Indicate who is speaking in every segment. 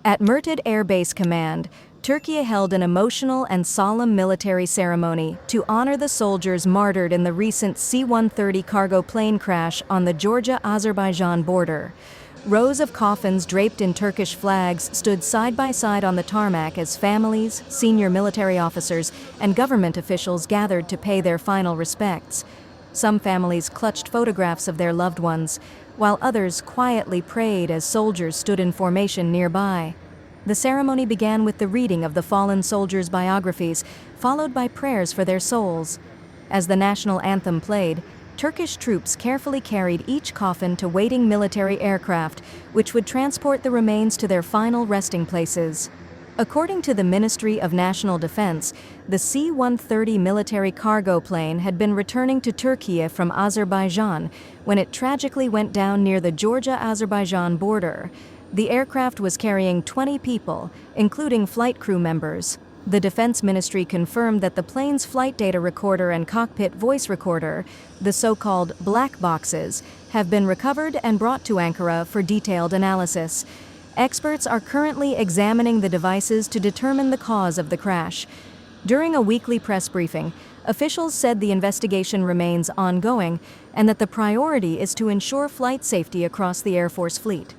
Speaker 1: At Mertid Air Base Command, Turkey held an emotional and solemn military ceremony to honor the soldiers martyred in the recent C-130 cargo plane crash on the Georgia-Azerbaijan border. Rows of coffins draped in Turkish flags stood side by side on the tarmac as families, senior military officers, and government officials gathered to pay their final respects. Some families clutched photographs of their loved ones, while others quietly prayed as soldiers stood in formation nearby. The ceremony began with the reading of the fallen soldiers' biographies, followed by prayers for their souls. As the national anthem played, Turkish troops carefully carried each coffin to waiting military aircraft, which would transport the remains to their final resting places. According to the Ministry of National Defense, the C-130 military cargo plane had been returning to Turkey from Azerbaijan when it tragically went down near the Georgia-Azerbaijan border. The aircraft was carrying 20 people, including flight crew members. The Defense Ministry confirmed that the plane's flight data recorder and cockpit voice recorder, the so-called black boxes, have been recovered and brought to Ankara for detailed analysis. Experts are currently examining the devices to determine the cause of the crash. During a weekly press briefing, officials said the investigation remains ongoing and that the priority is to ensure flight safety across the Air Force fleet.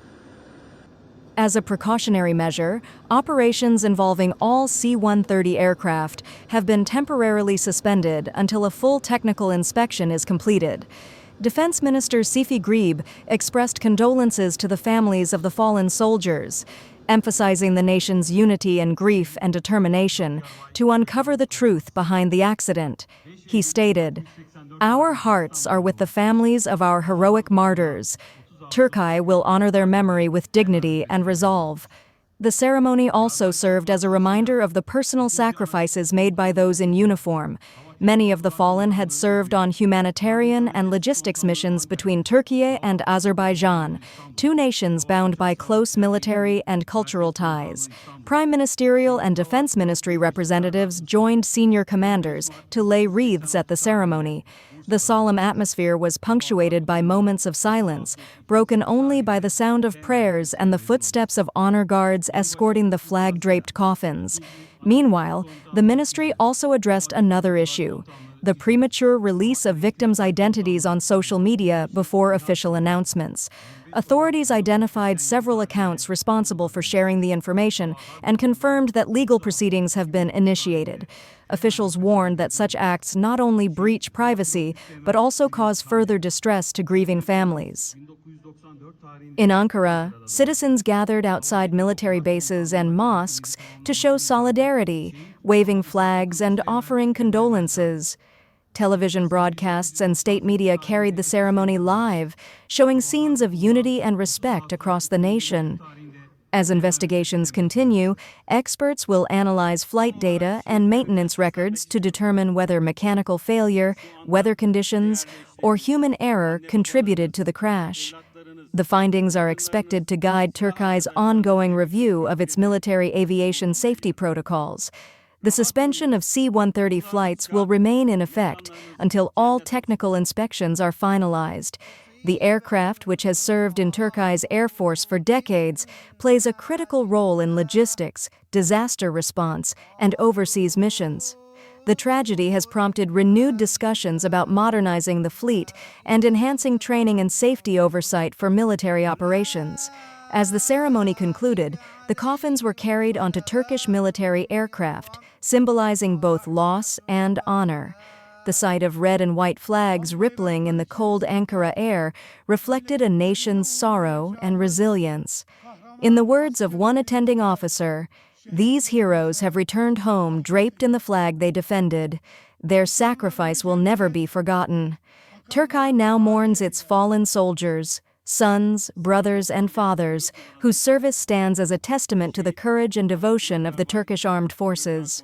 Speaker 1: As a precautionary measure, operations involving all C-130 aircraft have been temporarily suspended until a full technical inspection is completed. Defense Minister Seyfi Grebe expressed condolences to the families of the fallen soldiers, emphasizing the nation's unity and grief and determination to uncover the truth behind the accident. He stated, "Our hearts are with the families of our heroic martyrs. Turkey will honor their memory with dignity and resolve." The ceremony also served as a reminder of the personal sacrifices made by those in uniform. Many of the fallen had served on humanitarian and logistics missions between Turkey and Azerbaijan, two nations bound by close military and cultural ties. Prime Ministerial and Defense Ministry representatives joined senior commanders to lay wreaths at the ceremony. The solemn atmosphere was punctuated by moments of silence, broken only by the sound of prayers and the footsteps of honor guards escorting the flag-draped coffins. Meanwhile, the ministry also addressed another issue: the premature release of victims' identities on social media before official announcements. Authorities identified several accounts responsible for sharing the information and confirmed that legal proceedings have been initiated. Officials warned that such acts not only breach privacy, but also cause further distress to grieving families. In Ankara, citizens gathered outside military bases and mosques to show solidarity, waving flags and offering condolences. Television broadcasts and state media carried the ceremony live, showing scenes of unity and respect across the nation. As investigations continue, experts will analyze flight data and maintenance records to determine whether mechanical failure, weather conditions, or human error contributed to the crash. The findings are expected to guide Turkey's ongoing review of its military aviation safety protocols. The suspension of C-130 flights will remain in effect until all technical inspections are finalized. The aircraft, which has served in Turkey's Air Force for decades, plays a critical role in logistics, disaster response, and overseas missions. The tragedy has prompted renewed discussions about modernizing the fleet and enhancing training and safety oversight for military operations. As the ceremony concluded, the coffins were carried onto Turkish military aircraft, symbolizing both loss and honor. The sight of red and white flags rippling in the cold Ankara air reflected a nation's sorrow and resilience. In the words of one attending officer, "These heroes have returned home draped in the flag they defended. Their sacrifice will never be forgotten." Turkey now mourns its fallen soldiers, sons, brothers, and fathers, whose service stands as a testament to the courage and devotion of the Turkish armed forces.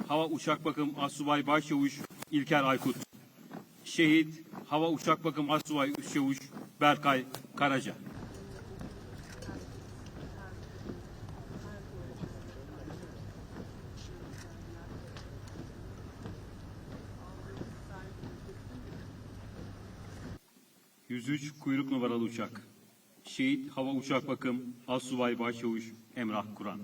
Speaker 2: Hava Uçak Bakım Astsubay Başçavuş İlker Aykut. Şehit Hava Uçak Bakım Astsubay Çavuş Berkay Karaca. ...103 kuyruk numaralı uçak. Şehit Hava Uçak Bakım Assubay Başçavuş Emrah Kur'an.